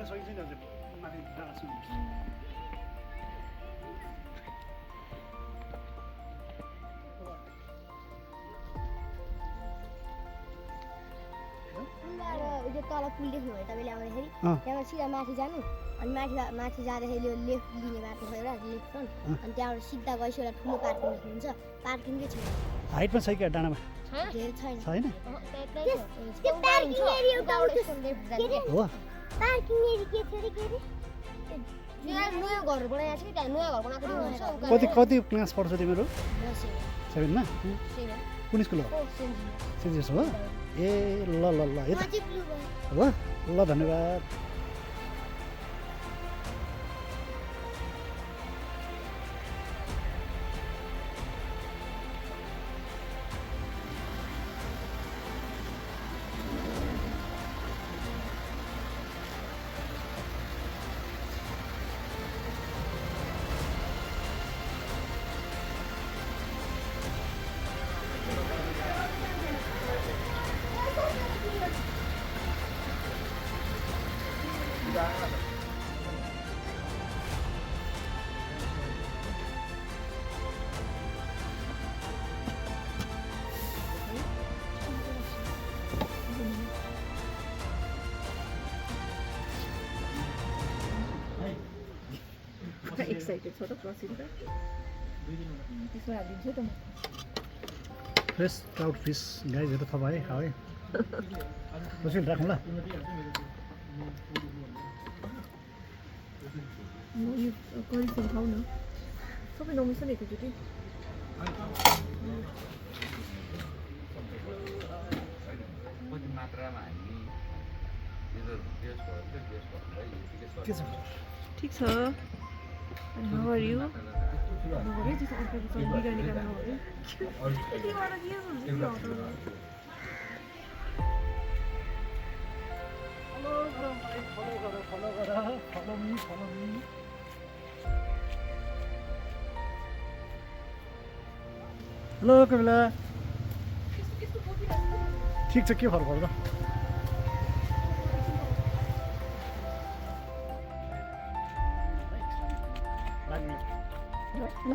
सकिन्छ नि अझै माथि डाँडा सुन्नु तल पुल देख्नुभयो तपाईँले आउँदाखेरि त्यहाँबाट सिधा माथि जानु अनि माथि जाँदाखेरि यो लेफ्ट लिने बाटो छ एउटा लेफ्ट फ्रन्ट अनि त्यहाँबाट सिधा गएपछि एउटा ठुलो पार्किङ देख्नुहुन्छ पार्किङकै छैन हाइटमा छ कि डाँडामा धेरै छैन छैन हो पार्किङ एरिया के थियो के रे नयाँ घर बनाएको छ कि त्यहाँ नयाँ घर बनाएको कति कति क्लास पढ्छ तिमीहरू 7मा कुन स्कुल हो सेन्ट जोसेफ हो ए ल ल ल यता हो ल धन्यवाद एक्साइटेड छ त प्रसिद्ध त्यसमा हालिदिन्छु त फ्रेस ट्राउट फिस गाइजहरू थपाए खाए कसरी राखौँ ल यो करिसँग खाऊ न सबै नमिस न एकैचोटि कति मात्रामा हामी के छ ठिक छ अनि हाउ आर यु नगरे त्यसो अर्को बिरयानी खानु नगरे त्यतिबाट के हुन्छ हेलो कपिला ठिक छ के फरक पर्छ ल